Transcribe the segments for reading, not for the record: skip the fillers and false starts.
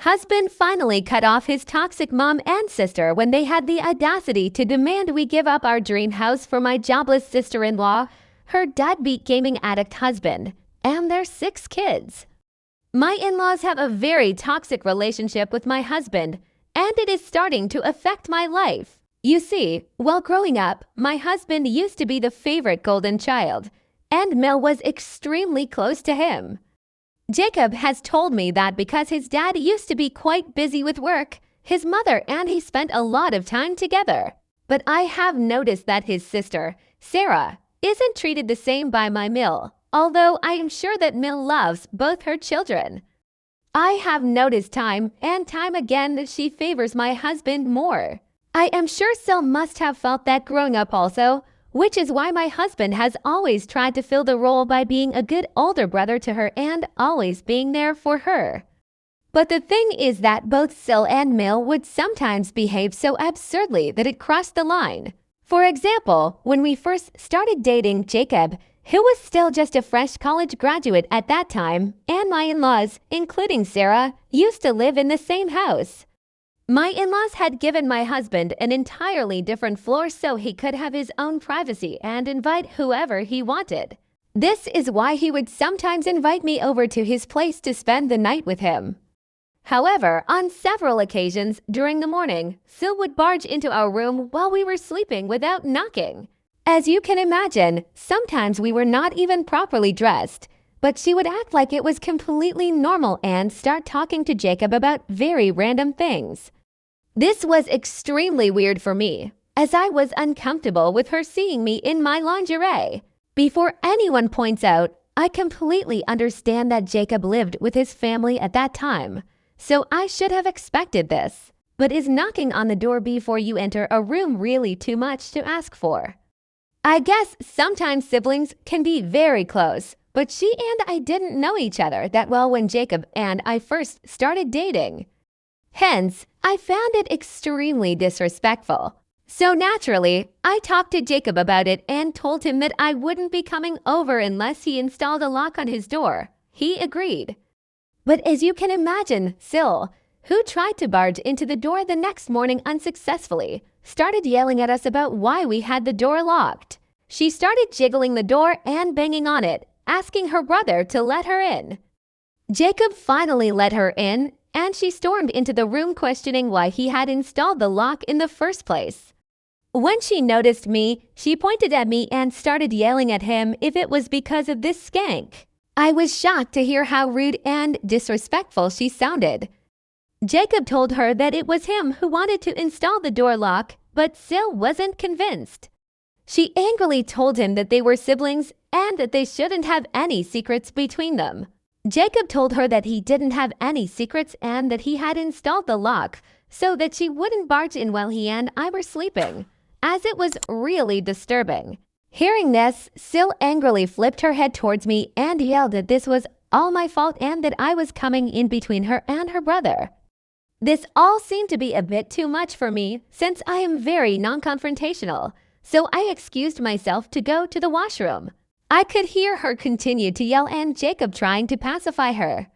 Husband finally cut off his toxic mom and sister when they had the audacity to demand we give up our dream house for my jobless sister-in-law, her deadbeat gaming addict husband, and their 6 kids. My in-laws have a very toxic relationship with my husband, and it is starting to affect my life. You see, while growing up, my husband used to be the favorite golden child, and Mel was extremely close to him. Jacob has told me that because his dad used to be quite busy with work, his mother and he spent a lot of time together. But I have noticed that his sister, Sarah, isn't treated the same by my Mill, although I am sure that Mill loves both her children. I have noticed time and time again that she favors my husband more. I am sure Sil must have felt that growing up also, which is why my husband has always tried to fill the role by being a good older brother to her and always being there for her. But the thing is that both Sil and Mill would sometimes behave so absurdly that it crossed the line. For example, when we first started dating Jacob, who was still just a fresh college graduate at that time, and my in-laws, including Sarah, used to live in the same house. My in-laws had given my husband an entirely different floor so he could have his own privacy and invite whoever he wanted. This is why he would sometimes invite me over to his place to spend the night with him. However, on several occasions during the morning, Sil would barge into our room while we were sleeping without knocking. As you can imagine, sometimes we were not even properly dressed, but she would act like it was completely normal and start talking to Jacob about very random things. This was extremely weird for me, as I was uncomfortable with her seeing me in my lingerie. Before anyone points out, I completely understand that Jacob lived with his family at that time, so I should have expected this. But is knocking on the door before you enter a room really too much to ask for? I guess sometimes siblings can be very close, but she and I didn't know each other that well when Jacob and I first started dating. Hence, I found it extremely disrespectful. So naturally, I talked to Jacob about it and told him that I wouldn't be coming over unless he installed a lock on his door. He agreed. But as you can imagine, Sil, who tried to barge into the door the next morning unsuccessfully, started yelling at us about why we had the door locked. She started jiggling the door and banging on it, asking her brother to let her in. Jacob finally let her in, and she stormed into the room questioning why he had installed the lock in the first place. When she noticed me, she pointed at me and started yelling at him if it was because of this skank. I was shocked to hear how rude and disrespectful she sounded. Jacob told her that it was him who wanted to install the door lock, but Sil wasn't convinced. She angrily told him that they were siblings and that they shouldn't have any secrets between them. Jacob told her that he didn't have any secrets and that he had installed the lock so that she wouldn't barge in while he and I were sleeping, as it was really disturbing. Hearing this, Sil angrily flipped her head towards me and yelled that this was all my fault and that I was coming in between her and her brother. This all seemed to be a bit too much for me since I am very non-confrontational, so I excused myself to go to the washroom. I could hear her continue to yell and Jacob trying to pacify her.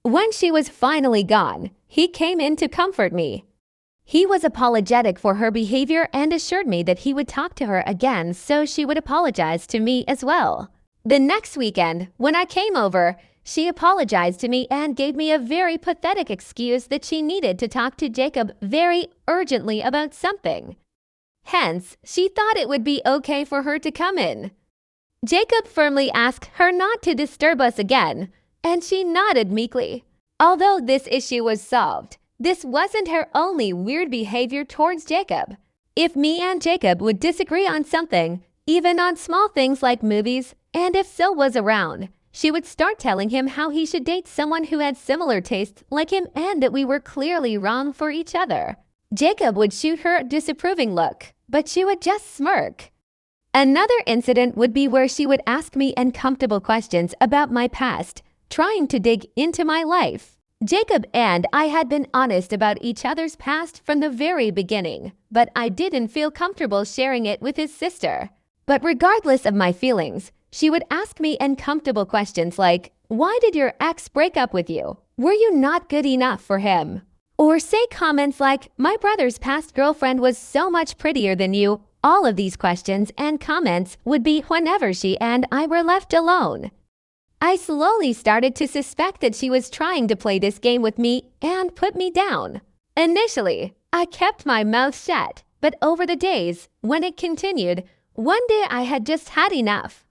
When she was finally gone, he came in to comfort me. He was apologetic for her behavior and assured me that he would talk to her again so she would apologize to me as well. The next weekend, when I came over, she apologized to me and gave me a very pathetic excuse that she needed to talk to Jacob very urgently about something. Hence, she thought it would be okay for her to come in. Jacob firmly asked her not to disturb us again, and she nodded meekly. Although this issue was solved, this wasn't her only weird behavior towards Jacob. If me and Jacob would disagree on something, even on small things like movies, and if Sil was around, she would start telling him how he should date someone who had similar tastes like him and that we were clearly wrong for each other. Jacob would shoot her a disapproving look, but she would just smirk. Another incident would be where she would ask me uncomfortable questions about my past, trying to dig into my life. Jacob and I had been honest about each other's past from the very beginning, but I didn't feel comfortable sharing it with his sister. But regardless of my feelings, She would ask me uncomfortable questions like, "Why did your ex break up with you? Were you not good enough for him?" Or say comments like, "My brother's past girlfriend was so much prettier than you." All of these questions and comments would be whenever she and I were left alone. I slowly started to suspect that she was trying to play this game with me and put me down. Initially, I kept my mouth shut, but over the days, when it continued, one day I had just had enough.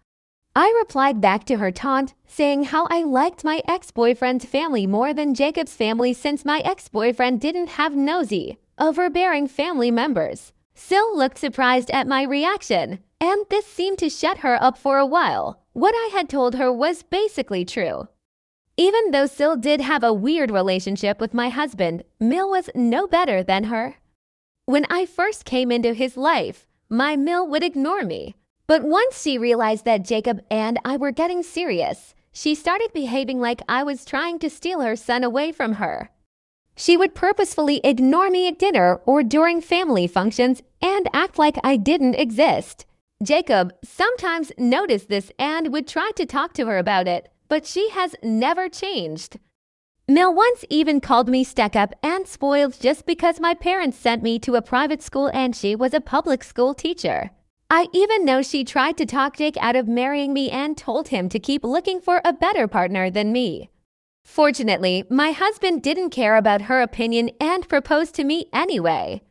I replied back to her taunt, saying how I liked my ex-boyfriend's family more than Jacob's family since my ex-boyfriend didn't have nosy, overbearing family members. Sil looked surprised at my reaction, and this seemed to shut her up for a while. What I had told her was basically true. Even though Sil did have a weird relationship with my husband, Mil was no better than her. When I first came into his life, my Mil would ignore me. But once she realized that Jacob and I were getting serious, she started behaving like I was trying to steal her son away from her. She would purposefully ignore me at dinner or during family functions and act like I didn't exist. Jacob sometimes noticed this and would try to talk to her about it, but she has never changed. Mil once even called me stuck-up and spoiled just because my parents sent me to a private school and she was a public school teacher. I even know she tried to talk Jake out of marrying me and told him to keep looking for a better partner than me. Fortunately, my husband didn't care about her opinion and proposed to me anyway.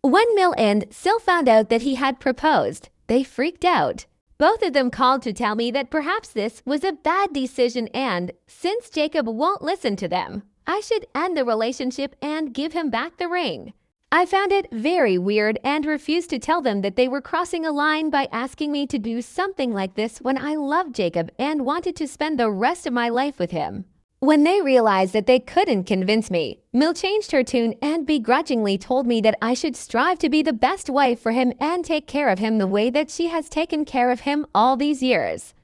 When Mil and Sil found out that he had proposed, they freaked out. Both of them called to tell me that perhaps this was a bad decision and, since Jacob won't listen to them, I should end the relationship and give him back the ring. I found it very weird and refused to tell them that they were crossing a line by asking me to do something like this when I loved Jacob and wanted to spend the rest of my life with him. When they realized that they couldn't convince me, Mil changed her tune and begrudgingly told me that I should strive to be the best wife for him and take care of him the way that she has taken care of him all these years.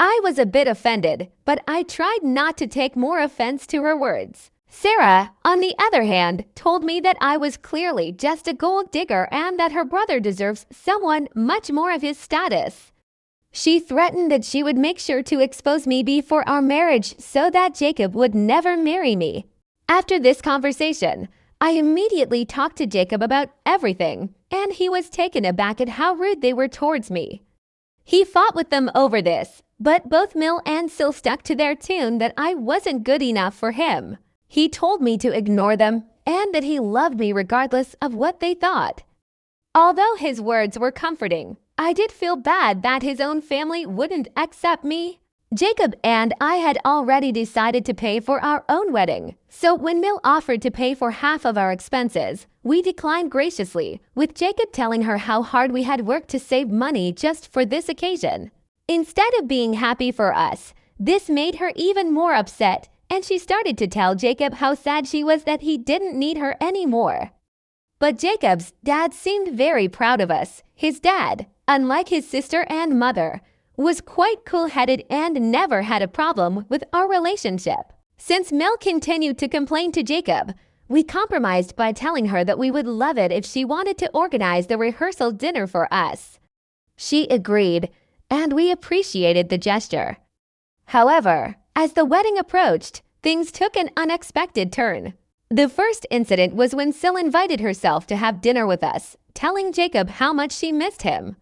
I was a bit offended, but I tried not to take more offense to her words. Sarah, on the other hand, told me that I was clearly just a gold digger and that her brother deserves someone much more of his status. She threatened that she would make sure to expose me before our marriage so that Jacob would never marry me. After this conversation, I immediately talked to Jacob about everything, and he was taken aback at how rude they were towards me. He fought with them over this, but both Mil and Sil stuck to their tune that I wasn't good enough for him. He told me to ignore them and that he loved me regardless of what they thought. Although his words were comforting, I did feel bad that his own family wouldn't accept me. Jacob and I had already decided to pay for our own wedding, so when Mil offered to pay for half of our expenses, we declined graciously, with Jacob telling her how hard we had worked to save money just for this occasion. Instead of being happy for us, this made her even more upset, and she started to tell Jacob how sad she was that he didn't need her anymore. But Jacob's dad seemed very proud of us. His dad, unlike his sister and mother, was quite cool-headed and never had a problem with our relationship. Since Mel continued to complain to Jacob, we compromised by telling her that we would love it if she wanted to organize the rehearsal dinner for us. She agreed, and we appreciated the gesture. However, as the wedding approached, things took an unexpected turn. The first incident was when Sil invited herself to have dinner with us, telling Jacob how much she missed him.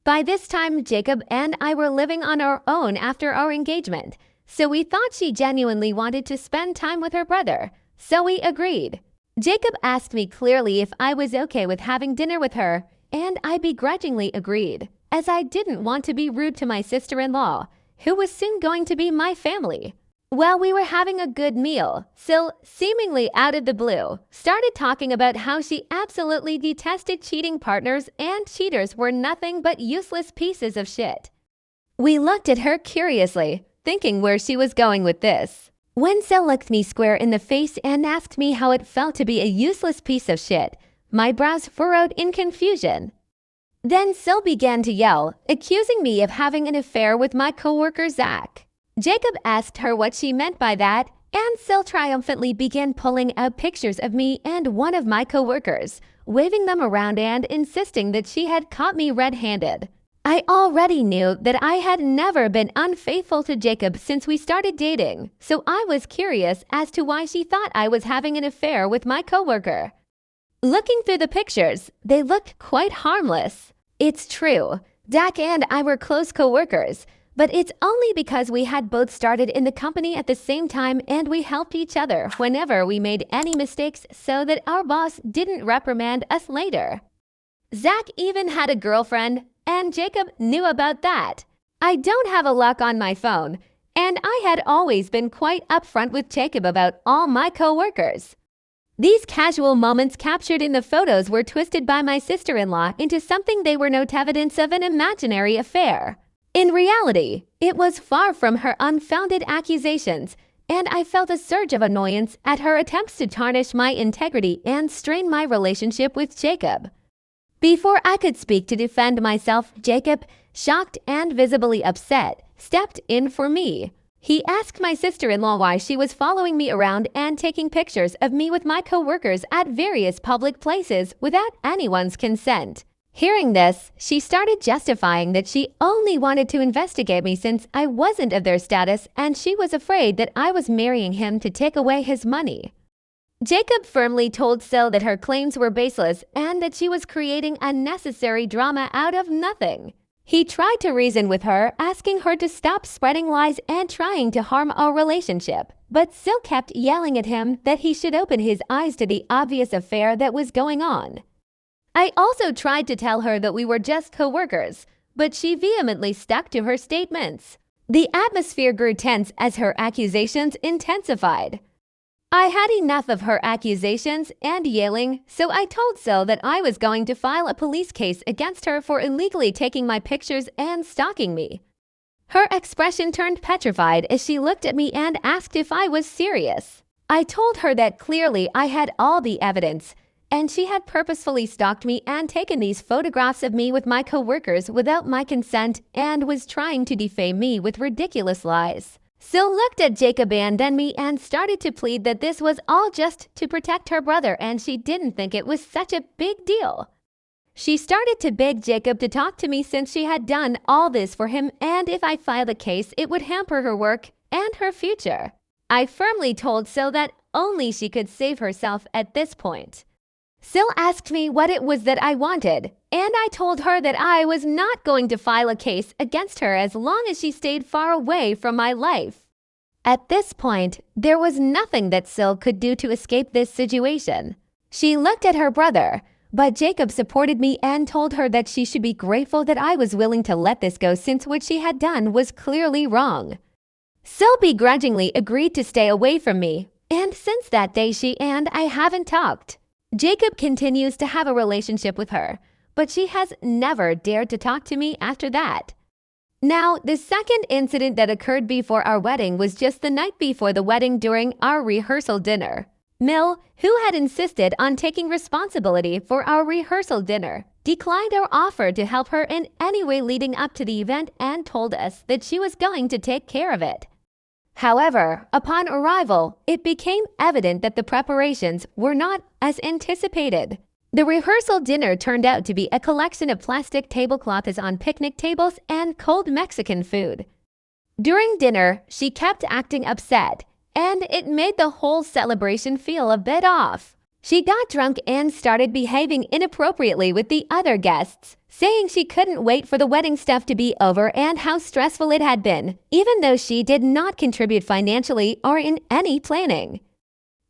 By this time, Jacob and I were living on our own after our engagement, so we thought she genuinely wanted to spend time with her brother, so we agreed. Jacob asked me clearly if I was okay with having dinner with her, and I begrudgingly agreed, as I didn't want to be rude to my sister-in-law, who was soon going to be my family. While we were having a good meal, Sil, seemingly out of the blue, started talking about how she absolutely detested cheating partners and cheaters were nothing but useless pieces of shit. We looked at her curiously, thinking where she was going with this. When Sil looked me square in the face and asked me how it felt to be a useless piece of shit, my brows furrowed in confusion. Then Sil began to yell, accusing me of having an affair with my coworker Zach. Jacob asked her what she meant by that, and Sil triumphantly began pulling out pictures of me and one of my coworkers, waving them around and insisting that she had caught me red-handed. I already knew that I had never been unfaithful to Jacob since we started dating, so I was curious as to why she thought I was having an affair with my coworker. Looking through the pictures, they looked quite harmless. It's true, Dak and I were close coworkers, but it's only because we had both started in the company at the same time and we helped each other whenever we made any mistakes so that our boss didn't reprimand us later. Zach even had a girlfriend, and Jacob knew about that. I don't have a lock on my phone, and I had always been quite upfront with Jacob about all my coworkers. These casual moments captured in the photos were twisted by my sister-in-law into something they were no evidence of an imaginary affair. In reality, it was far from her unfounded accusations, and I felt a surge of annoyance at her attempts to tarnish my integrity and strain my relationship with Jacob. Before I could speak to defend myself, Jacob, shocked and visibly upset, stepped in for me. He asked my sister-in-law why she was following me around and taking pictures of me with my coworkers at various public places without anyone's consent. Hearing this, she started justifying that she only wanted to investigate me since I wasn't of their status and she was afraid that I was marrying him to take away his money. Jacob firmly told Sil that her claims were baseless and that she was creating unnecessary drama out of nothing. He tried to reason with her, asking her to stop spreading lies and trying to harm our relationship, but Sil kept yelling at him that he should open his eyes to the obvious affair that was going on. I also tried to tell her that we were just co-workers, but she vehemently stuck to her statements. The atmosphere grew tense as her accusations intensified. I had enough of her accusations and yelling, so I told Sil that I was going to file a police case against her for illegally taking my pictures and stalking me. Her expression turned petrified as she looked at me and asked if I was serious. I told her that clearly I had all the evidence, and she had purposefully stalked me and taken these photographs of me with my coworkers without my consent and was trying to defame me with ridiculous lies. Sil looked at Jacob and then me and started to plead that this was all just to protect her brother and she didn't think it was such a big deal. She started to beg Jacob to talk to me since she had done all this for him and if I filed a case, it would hamper her work and her future. I firmly told Sil that only she could save herself at this point. Sil asked me what it was that I wanted, and I told her that I was not going to file a case against her as long as she stayed far away from my life. At this point, there was nothing that Sil could do to escape this situation. She looked at her brother, but Jacob supported me and told her that she should be grateful that I was willing to let this go since what she had done was clearly wrong. Sil begrudgingly agreed to stay away from me, and since that day she and I haven't talked. Jacob continues to have a relationship with her, but she has never dared to talk to me after that. Now, the second incident that occurred before our wedding was just the night before the wedding during our rehearsal dinner. Mill, who had insisted on taking responsibility for our rehearsal dinner, declined our offer to help her in any way leading up to the event and told us that she was going to take care of it. However, upon arrival, it became evident that the preparations were not as anticipated. The rehearsal dinner turned out to be a collection of plastic tablecloths on picnic tables and cold Mexican food. During dinner, she kept acting upset, and it made the whole celebration feel a bit off. She got drunk and started behaving inappropriately with the other guests, saying she couldn't wait for the wedding stuff to be over and how stressful it had been, even though she did not contribute financially or in any planning.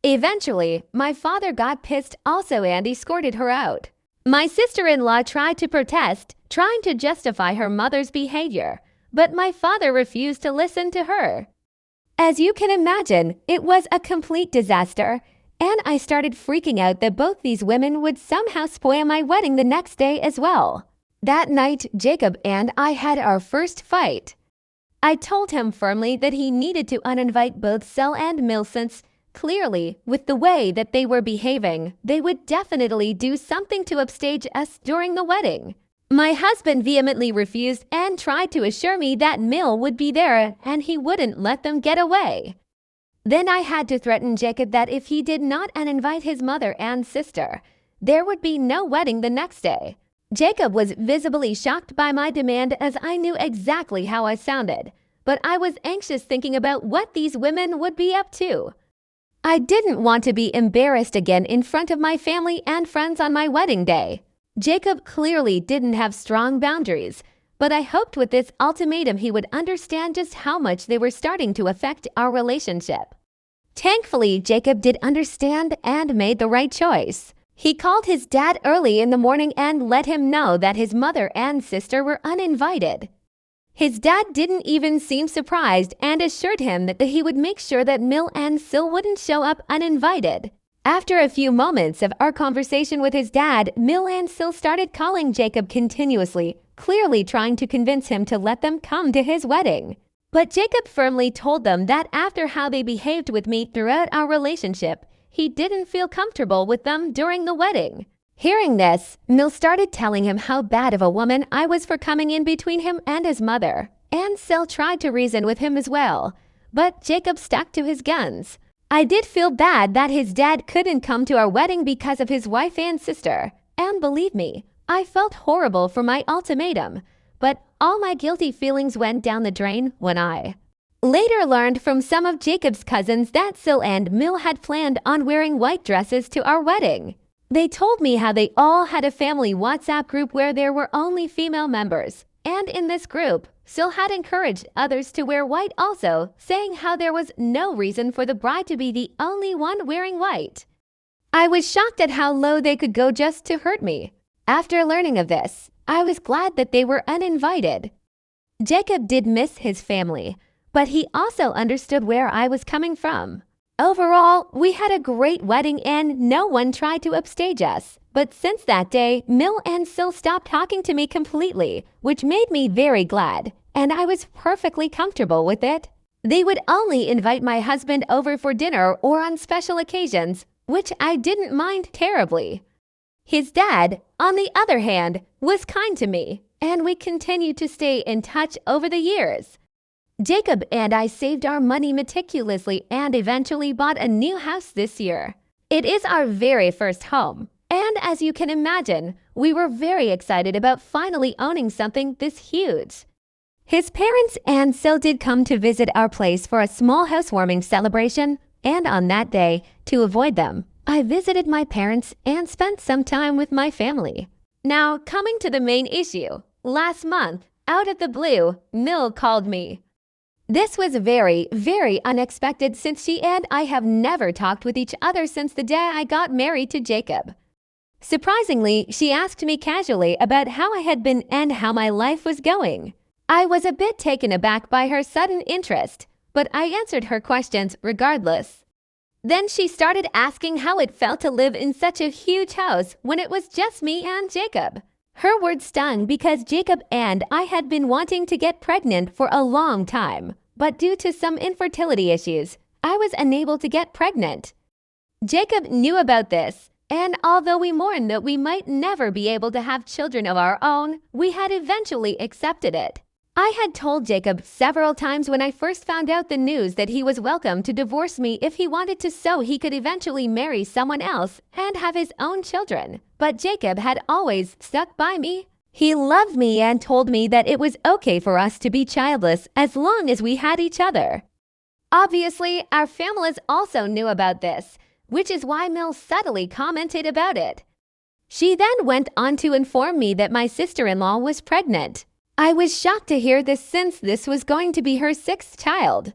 Eventually, my father got pissed also and escorted her out. My sister-in-law tried to protest, trying to justify her mother's behavior, but my father refused to listen to her. As you can imagine, it was a complete disaster, and I started freaking out that both these women would somehow spoil my wedding the next day as well. That night, Jacob and I had our first fight. I told him firmly that he needed to uninvite both Sil and Mill since, clearly, with the way that they were behaving, they would definitely do something to upstage us during the wedding. My husband vehemently refused and tried to assure me that Mill would be there and he wouldn't let them get away. Then I had to threaten Jacob that if he did not uninvite his mother and sister, there would be no wedding the next day. Jacob was visibly shocked by my demand as I knew exactly how I sounded, but I was anxious thinking about what these women would be up to. I didn't want to be embarrassed again in front of my family and friends on my wedding day. Jacob clearly didn't have strong boundaries, but I hoped with this ultimatum he would understand just how much they were starting to affect our relationship. Thankfully, Jacob did understand and made the right choice. He called his dad early in the morning and let him know that his mother and sister were uninvited. His dad didn't even seem surprised and assured him that he would make sure that Mill and Sil wouldn't show up uninvited. After a few moments of our conversation with his dad, Mill and Sil started calling Jacob continuously, clearly trying to convince him to let them come to his wedding. But Jacob firmly told them that after how they behaved with me throughout our relationship, he didn't feel comfortable with them during the wedding. Hearing this, Mill started telling him how bad of a woman I was for coming in between him and his mother, and Sil tried to reason with him as well, but Jacob stuck to his guns. I did feel bad that his dad couldn't come to our wedding because of his wife and sister, and believe me, I felt horrible for my ultimatum, but all my guilty feelings went down the drain when I later learned from some of Jacob's cousins that Sil and Mill had planned on wearing white dresses to our wedding. They told me how they all had a family WhatsApp group where there were only female members, and in this group, Sil had encouraged others to wear white also, saying how there was no reason for the bride to be the only one wearing white. I was shocked at how low they could go just to hurt me. After learning of this, I was glad that they were uninvited. Jacob did miss his family, but he also understood where I was coming from. Overall, we had a great wedding and no one tried to upstage us. But since that day, Mill and Sil stopped talking to me completely, which made me very glad, and I was perfectly comfortable with it. They would only invite my husband over for dinner or on special occasions, which I didn't mind terribly. His dad, on the other hand, was kind to me, and we continued to stay in touch over the years. Jacob and I saved our money meticulously and eventually bought a new house this year. It is our very first home, and as you can imagine, we were very excited about finally owning something this huge. His parents and Sil did come to visit our place for a small housewarming celebration, and on that day, to avoid them, I visited my parents and spent some time with my family. Now, coming to the main issue, last month, out of the blue, Mill called me. This was very, very unexpected since she and I have never talked with each other since the day I got married to Jacob. Surprisingly, she asked me casually about how I had been and how my life was going. I was a bit taken aback by her sudden interest, but I answered her questions regardless. Then she started asking how it felt to live in such a huge house when it was just me and Jacob. Her words stung because Jacob and I had been wanting to get pregnant for a long time, but due to some infertility issues, I was unable to get pregnant. Jacob knew about this, and although we mourned that we might never be able to have children of our own, we had eventually accepted it. I had told Jacob several times when I first found out the news that he was welcome to divorce me if he wanted to, so he could eventually marry someone else and have his own children. But Jacob had always stuck by me. He loved me and told me that it was okay for us to be childless as long as we had each other. Obviously, our families also knew about this, which is why Mill subtly commented about it. She then went on to inform me that my sister-in-law was pregnant. I was shocked to hear this since this was going to be her 6th child.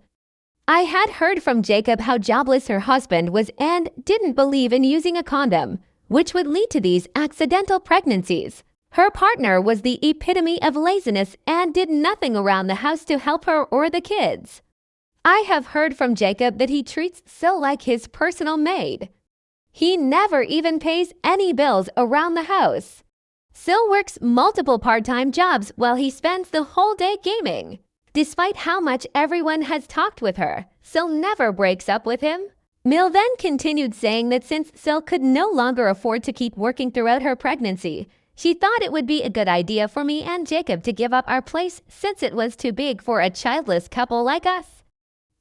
I had heard from Jacob how jobless her husband was and didn't believe in using a condom, which would lead to these accidental pregnancies. Her partner was the epitome of laziness and did nothing around the house to help her or the kids. I have heard from Jacob that he treats Sil like his personal maid. He never even pays any bills around the house. Sil works multiple part-time jobs while he spends the whole day gaming. Despite how much everyone has talked with her, Sil never breaks up with him. Mill then continued saying that since Sil could no longer afford to keep working throughout her pregnancy, she thought it would be a good idea for me and Jacob to give up our place since it was too big for a childless couple like us.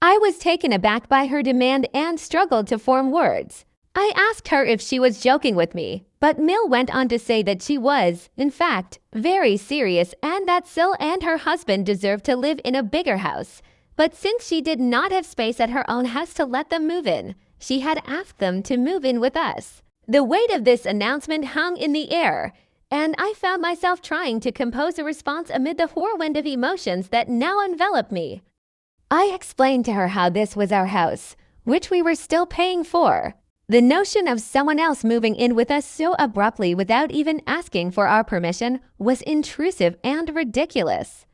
I was taken aback by her demand and struggled to form words. I asked her if she was joking with me, but Mill went on to say that she was, in fact, very serious and that Sil and her husband deserved to live in a bigger house. But since she did not have space at her own house to let them move in, she had asked them to move in with us. The weight of this announcement hung in the air, and I found myself trying to compose a response amid the whirlwind of emotions that now enveloped me. I explained to her how this was our house, which we were still paying for. The notion of someone else moving in with us so abruptly without even asking for our permission was intrusive and ridiculous.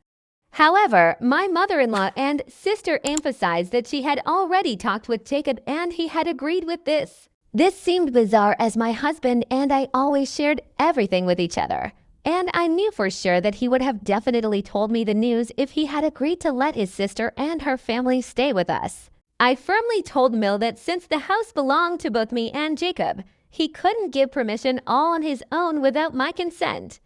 However, my mother-in-law and sister emphasized that she had already talked with Jacob and he had agreed with this. This seemed bizarre as my husband and I always shared everything with each other, and I knew for sure that he would have definitely told me the news if he had agreed to let his sister and her family stay with us. I firmly told Mill that since the house belonged to both me and Jacob, he couldn't give permission all on his own without my consent.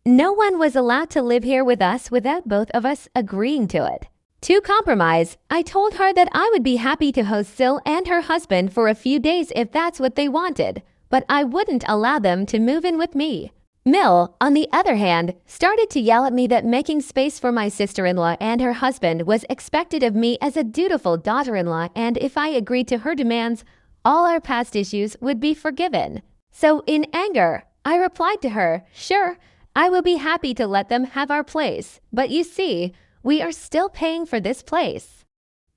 No one was allowed to live here with us without both of us agreeing to it. To compromise, I told her that I would be happy to host Sil and her husband for a few days if that's what they wanted, but I wouldn't allow them to move in with me. Mill, on the other hand, started to yell at me that making space for my sister-in-law and her husband was expected of me as a dutiful daughter-in-law, and if I agreed to her demands, all our past issues would be forgiven. So in anger, I replied to her, "Sure, I will be happy to let them have our place, but you see, we are still paying for this place.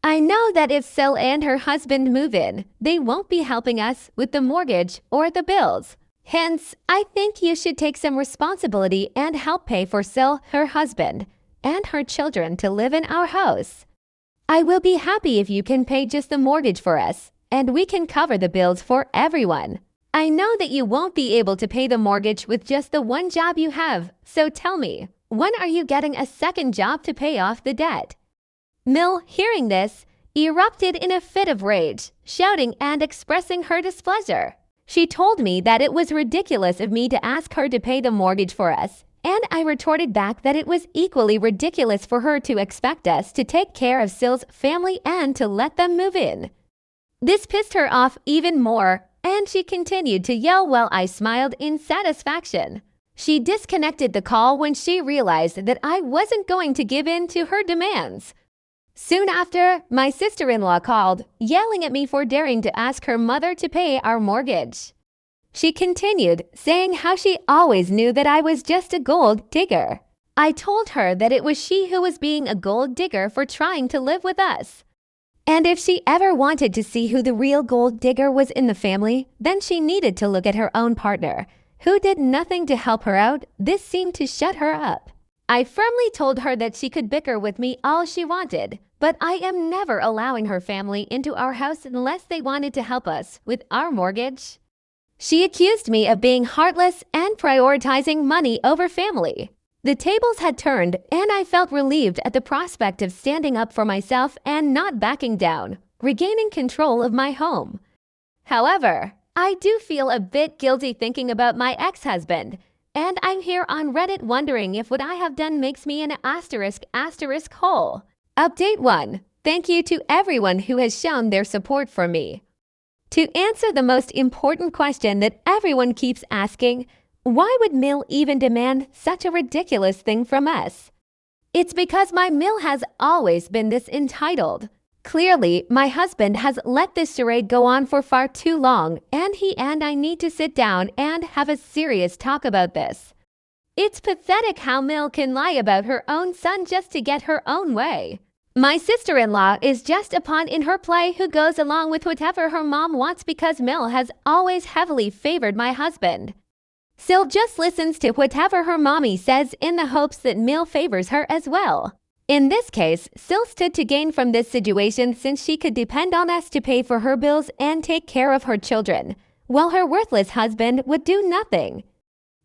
I know that if Sil and her husband move in, they won't be helping us with the mortgage or the bills. Hence, I think you should take some responsibility and help pay for Sil, her husband, and her children to live in our house. I will be happy if you can pay just the mortgage for us, and we can cover the bills for everyone. I know that you won't be able to pay the mortgage with just the one job you have, so tell me, when are you getting a second job to pay off the debt?" Mill, hearing this, erupted in a fit of rage, shouting and expressing her displeasure. She told me that it was ridiculous of me to ask her to pay the mortgage for us, and I retorted back that it was equally ridiculous for her to expect us to take care of Sil's family and to let them move in. This pissed her off even more, and she continued to yell while I smiled in satisfaction. She disconnected the call when she realized that I wasn't going to give in to her demands. Soon after, my sister-in-law called, yelling at me for daring to ask her mother to pay our mortgage. She continued, saying how she always knew that I was just a gold digger. I told her that it was she who was being a gold digger for trying to live with us. And if she ever wanted to see who the real gold digger was in the family, then she needed to look at her own partner, who did nothing to help her out. This seemed to shut her up. I firmly told her that she could bicker with me all she wanted, but I am never allowing her family into our house unless they wanted to help us with our mortgage. She accused me of being heartless and prioritizing money over family. The tables had turned, and I felt relieved at the prospect of standing up for myself and not backing down, regaining control of my home. However, I do feel a bit guilty thinking about my ex-husband, and I'm here on Reddit wondering if what I have done makes me an *** hole. Update 1. Thank you to everyone who has shown their support for me. To answer the most important question that everyone keeps asking, why would Mill even demand such a ridiculous thing from us? It's because my Mill has always been this entitled. Clearly, my husband has let this charade go on for far too long, and he and I need to sit down and have a serious talk about this. It's pathetic how Mill can lie about her own son just to get her own way. My sister-in-law is just a pawn in her play who goes along with whatever her mom wants because Mill has always heavily favored my husband. Sil just listens to whatever her mommy says in the hopes that Mill favors her as well. In this case, Sil stood to gain from this situation since she could depend on us to pay for her bills and take care of her children, while her worthless husband would do nothing.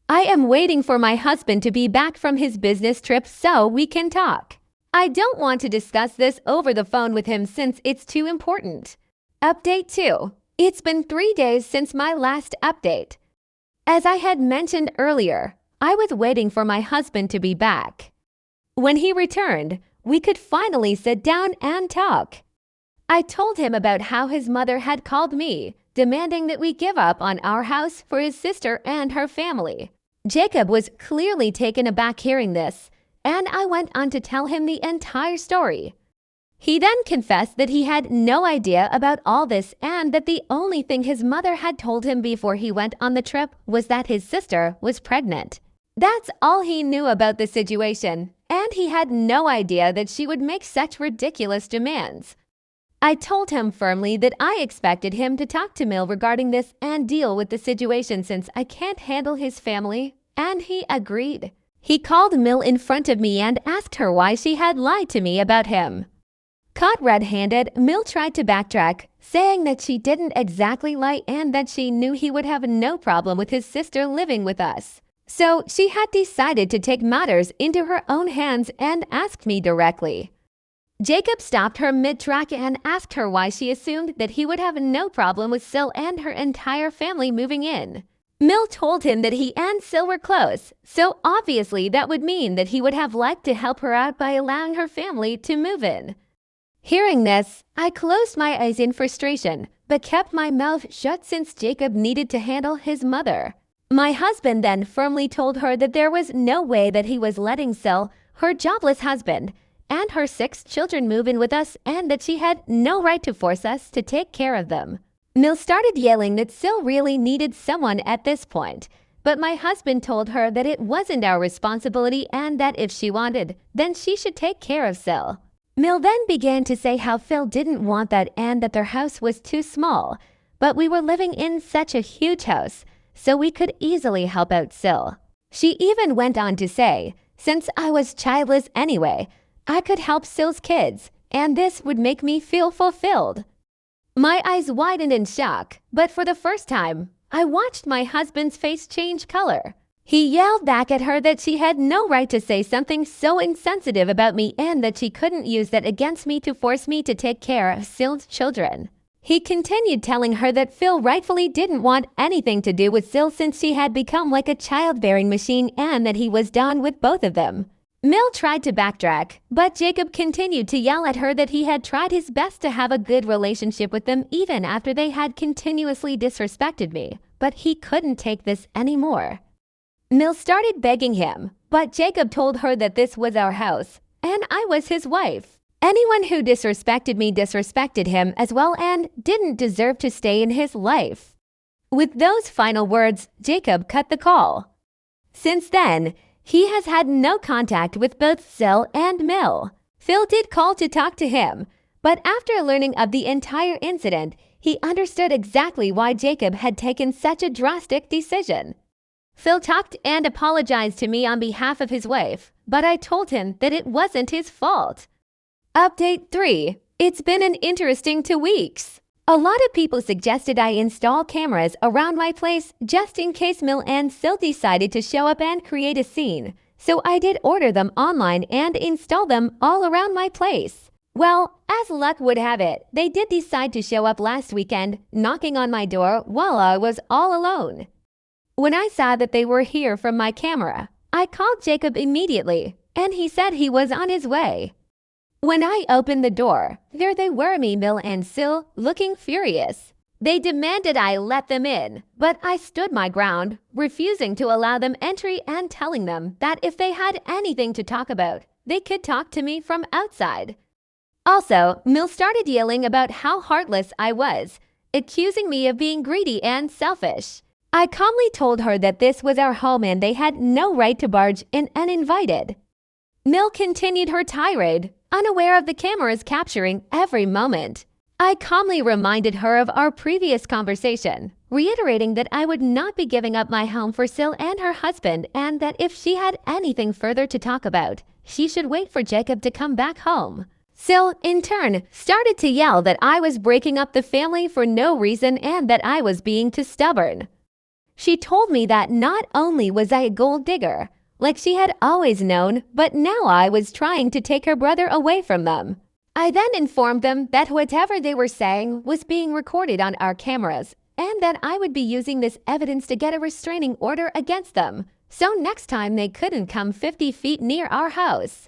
I am waiting for my husband to be back from his business trip so we can talk. I don't want to discuss this over the phone with him since it's too important. Update 2. It's been 3 days since my last update. As I had mentioned earlier, I was waiting for my husband to be back. When he returned, we could finally sit down and talk. I told him about how his mother had called me, demanding that we give up on our house for his sister and her family. Jacob was clearly taken aback hearing this, and I went on to tell him the entire story. He then confessed that he had no idea about all this and that the only thing his mother had told him before he went on the trip was that his sister was pregnant. That's all he knew about the situation, and he had no idea that she would make such ridiculous demands. I told him firmly that I expected him to talk to Mill regarding this and deal with the situation since I can't handle his family, and he agreed. He called Mill in front of me and asked her why she had lied to me about him. Caught red-handed, Mill tried to backtrack, saying that she didn't exactly lie and that she knew he would have no problem with his sister living with us. So she had decided to take matters into her own hands and asked me directly. Jacob stopped her mid-track and asked her why she assumed that he would have no problem with Sil and her entire family moving in. Mill told him that he and Sil were close, so obviously that would mean that he would have liked to help her out by allowing her family to move in. Hearing this, I closed my eyes in frustration, but kept my mouth shut since Jacob needed to handle his mother. My husband then firmly told her that there was no way that he was letting Sil, her jobless husband, and her 6 children move in with us and that she had no right to force us to take care of them. Mill started yelling that Sil really needed someone at this point, but my husband told her that it wasn't our responsibility and that if she wanted, then she should take care of Sil. Mill then began to say how Phil didn't want that and that their house was too small, but we were living in such a huge house, so we could easily help out Sil. She even went on to say, since I was childless anyway, I could help Sil's kids, and this would make me feel fulfilled. My eyes widened in shock, but for the first time, I watched my husband's face change color. He yelled back at her that she had no right to say something so insensitive about me and that she couldn't use that against me to force me to take care of Sil's children. He continued telling her that Phil rightfully didn't want anything to do with Sil since she had become like a childbearing machine and that he was done with both of them. Mill tried to backtrack, but Jacob continued to yell at her that he had tried his best to have a good relationship with them even after they had continuously disrespected me, but he couldn't take this anymore. Mill started begging him, but Jacob told her that this was our house, and I was his wife. Anyone who disrespected me disrespected him as well and didn't deserve to stay in his life. With those final words, Jacob cut the call. Since then, he has had no contact with both Sil and Mill. Phil did call to talk to him, but after learning of the entire incident, he understood exactly why Jacob had taken such a drastic decision. Phil talked and apologized to me on behalf of his wife, but I told him that it wasn't his fault. Update 3. It's been an interesting 2 weeks. A lot of people suggested I install cameras around my place just in case Mill and Sil decided to show up and create a scene, so I did order them online and install them all around my place. Well, as luck would have it, they did decide to show up last weekend, knocking on my door while I was all alone. When I saw that they were here from my camera, I called Jacob immediately, and he said he was on his way. When I opened the door, there they were, Mill and Sil, looking furious. They demanded I let them in, but I stood my ground, refusing to allow them entry and telling them that if they had anything to talk about, they could talk to me from outside. Also, Mill started yelling about how heartless I was, accusing me of being greedy and selfish. I calmly told her that this was our home and they had no right to barge in uninvited. Mill continued her tirade, unaware of the cameras capturing every moment. I calmly reminded her of our previous conversation, reiterating that I would not be giving up my home for Sil and her husband and that if she had anything further to talk about, she should wait for Jacob to come back home. Sil, in turn, started to yell that I was breaking up the family for no reason and that I was being too stubborn. She told me that not only was I a gold digger, like she had always known, but now I was trying to take her brother away from them. I then informed them that whatever they were saying was being recorded on our cameras and that I would be using this evidence to get a restraining order against them, so next time they couldn't come 50 feet near our house.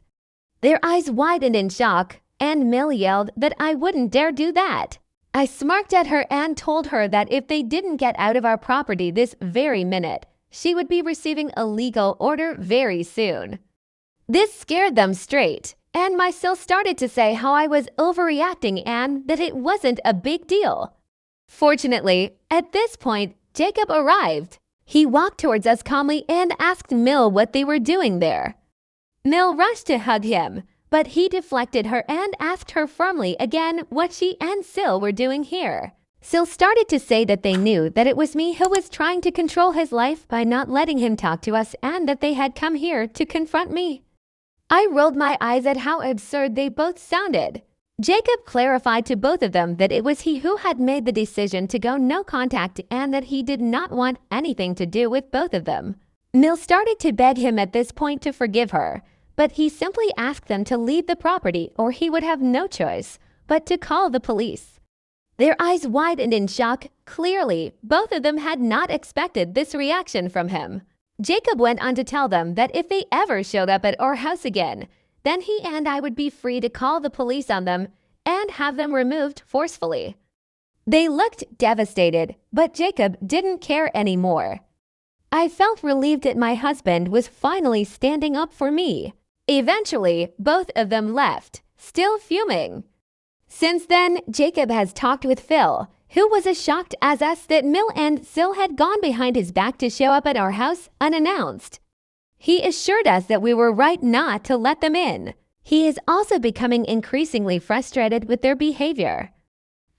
Their eyes widened in shock, and Mill yelled that I wouldn't dare do that. I smirked at her and told her that if they didn't get out of our property this very minute, she would be receiving a legal order very soon. This scared them straight, and my sis started to say how I was overreacting and that it wasn't a big deal. Fortunately, at this point, Jacob arrived. He walked towards us calmly and asked Mill what they were doing there. Mill rushed to hug him, but he deflected her and asked her firmly again what she and Sil were doing here. Sil started to say that they knew that it was me who was trying to control his life by not letting him talk to us and that they had come here to confront me. I rolled my eyes at how absurd they both sounded. Jacob clarified to both of them that it was he who had made the decision to go no contact and that he did not want anything to do with both of them. Mill started to beg him at this point to forgive her, but he simply asked them to leave the property or he would have no choice but to call the police. Their eyes widened in shock. Clearly, both of them had not expected this reaction from him. Jacob went on to tell them that if they ever showed up at our house again, then he and I would be free to call the police on them and have them removed forcefully. They looked devastated, but Jacob didn't care anymore. I felt relieved that my husband was finally standing up for me. Eventually, both of them left, still fuming. Since then, Jacob has talked with Phil, who was as shocked as us that Mill and Sil had gone behind his back to show up at our house unannounced. He assured us that we were right not to let them in. He is also becoming increasingly frustrated with their behavior.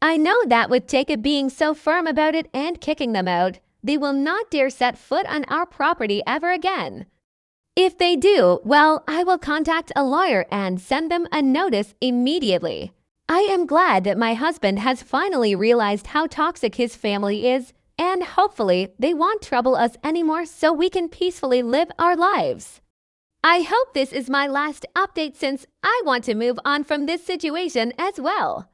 I know that with Jacob being so firm about it and kicking them out, they will not dare set foot on our property ever again. If they do, well, I will contact a lawyer and send them a notice immediately. I am glad that my husband has finally realized how toxic his family is, and hopefully they won't trouble us anymore so we can peacefully live our lives. I hope this is my last update since I want to move on from this situation as well.